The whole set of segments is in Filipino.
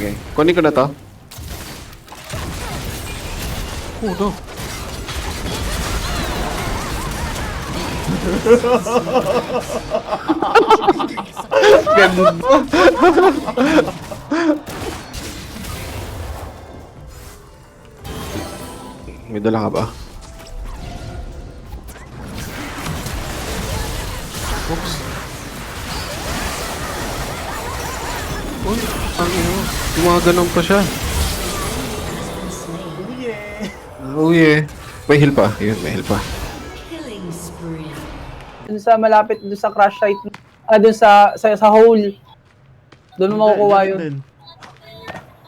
sige. Kunin ko na to. Oh, no. Ganda. May dala ka ba? Oops. Uy, ang ino. Gumaganon pa siya. Oh yeah. May heal pa. Yun, may heal pa. Dun sa malapit dun sa crash site, dun sa hole. Doon mo makukuha yun.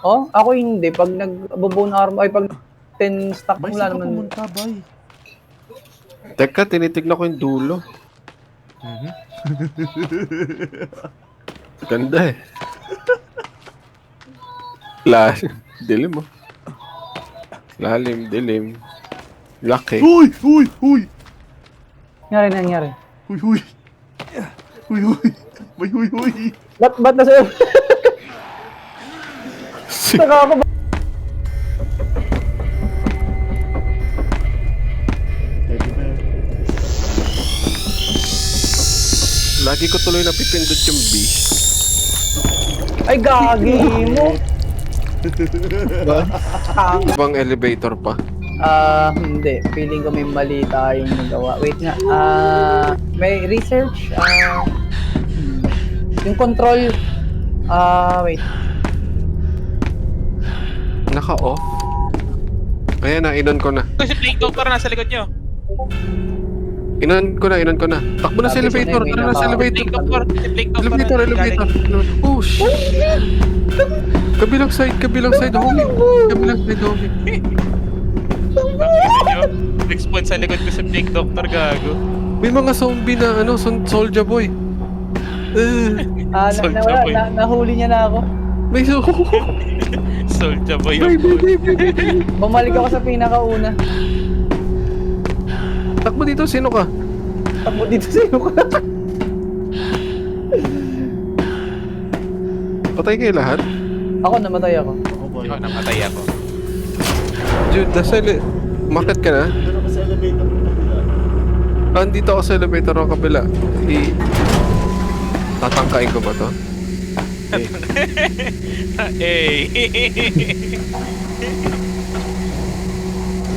Oh, ako hindi. Pag nag-bone arm, ay pag 10 stack Bay, wala saan ka naman. pumunta, bay? Teka, tinitignan ko yung dulo. Ganda eh. Dilim mo. Lalim, dilim. Laki. Uy! Uy! Uy! Nangyari na, nangyari. Uy! Uy! Uy! Uy! Bay, uy! Uy! Ba't nasa... Nakakaba... Lagi ko tuloy napipindot yung B. Ay, gagi mo! Ibang elevator pa. Hindi. Feeling ko may mali tayong nagawa. Wait nga. May research. Yung control. Wait. Naka-off. Ayan na, inon ko na. Kasi Blake Doctor nasa likod nyo. Inon ko na. Takbo na sa Sabi ko elevator. na, may Tara na sa elevator. Blake Doctor. Si Blake Doctor. Elevator. Oh, shit. Kabilang side, homie. Kabilang side, homie. Nag-spawn sa likod ko si Blake Doctor, gago. May mga zombie na, Soldier Boy. Soldier Boy. Nahuli niya na ako. May Soldier Boy. Bumalik ako sa pinakauna. Takbo dito, sino ka? Takbo dito sa'yo ka. Patay kayo lahat? Ako, namatay ako. Ako, bay. Ikaw, namatay ako. Jude, Market ka na? Doon ako sa elevator ng kabila. Andito ako sa elevator ng kabila. Tatangkain ko ba to? Hey!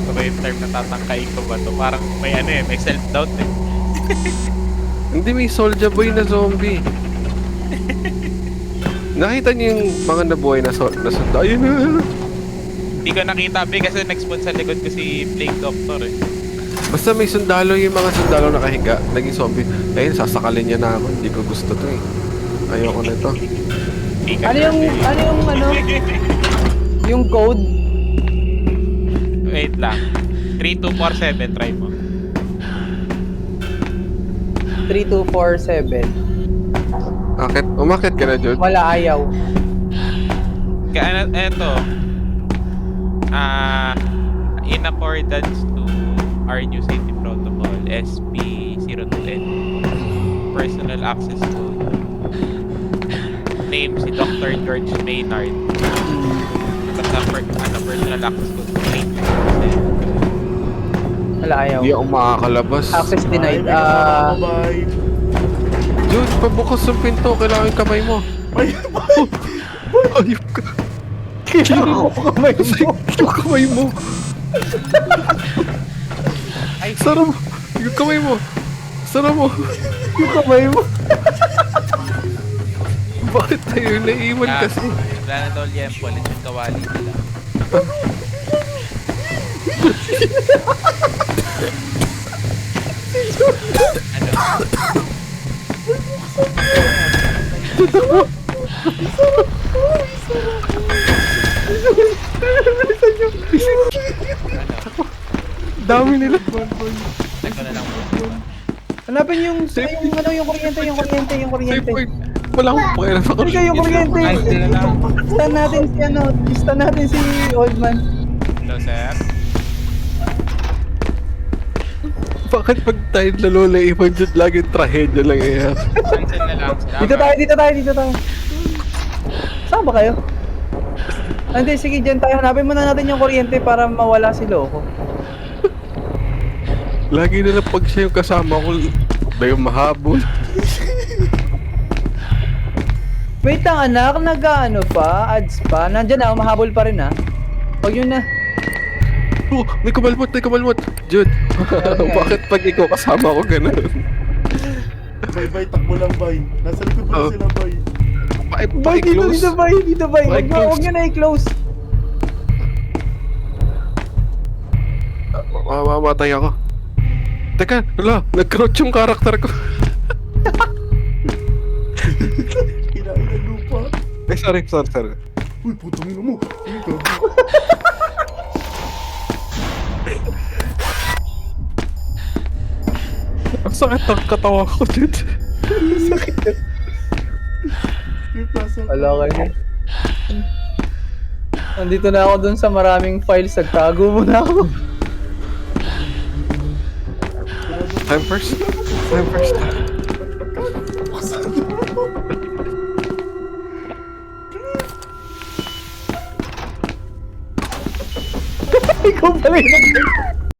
Ito yung term na tatangkain ko ba to? Parang may may self-doubt eh. Hindi, may Soldier Boy na zombie. Nakita niyo yung mga nabuhay na sunda? Ayun na. Hindi ko nakita kasi nag-spawn sa likod ko si Blake Doctor eh. Basta may sundalo yung mga sundalo nakahiga. Naging zombie. Ayun, sasakalin niya na ako. Hindi ko gusto to eh. Ayoko na to. Yung code? Wait lang. 3247, try mo. 3247. Umakit ka na, Jude. Wala, ayaw. Kaya eto. In accordance to our new safety protocol, SP02N, personal access code. Name si Dr. George Maynard. Personal access code. Wala, ayaw. Hindi ako makakalabas. Access denied. Ako, bay. Jude, pabukas yung pinto. Kailangan yung kamay mo. Bay, Ayop ka. Kailangan ko kamay mo. Yung kamay mo. Ay, Sara mo. Yung kamay mo. Sara mo. Yung kamay mo. Bakit tayo naiwan kasi? Wala na daw liempo. Lechon kawali nila. Dami nila. Teka na lang. Hanapin yung kuryente. Safe point. Wala akong pakialam sa Ano yung kuryente? Ay, sila lang. Stan natin si old man. Hello, sir. Bakit pag tayo nalula ibang Jude laging trahedya lang yan? Cancel na lang. Salamat. Dito tayo. Saan ba kayo? Hindi, sige dyan tayo. Hanapin muna natin yung kuryente para mawala si Loco. Lagi na lang pag siya yung kasama ko, ba yung mahabol? Wait lang anak, nag-ano pa? Ads pa? Nandyan na, mahabol pa rin ah. Huwag yun na. Oh, may kumalmot, may kumalmot. Jude, bakit pag ikaw kasama ko ganun? Bay, takbo lang, bay. Nasa likod mo Oh. na sila, bay. Bay, dito, close. dito, bay. Dito, bay. Close. Huwag nyo na i-close. Mamamatay ako. Teka, wala, nag-crouch yung karakter ko. Kinain ng lupa. Sorry. Uy, putang ina mo. Uy, gago. Ang sakit ng katawa ko, Jude. May pasa. Wala kayo. Nandito na ako dun sa maraming files. Nagtago muna ako. I'm first. Ikaw pala yun.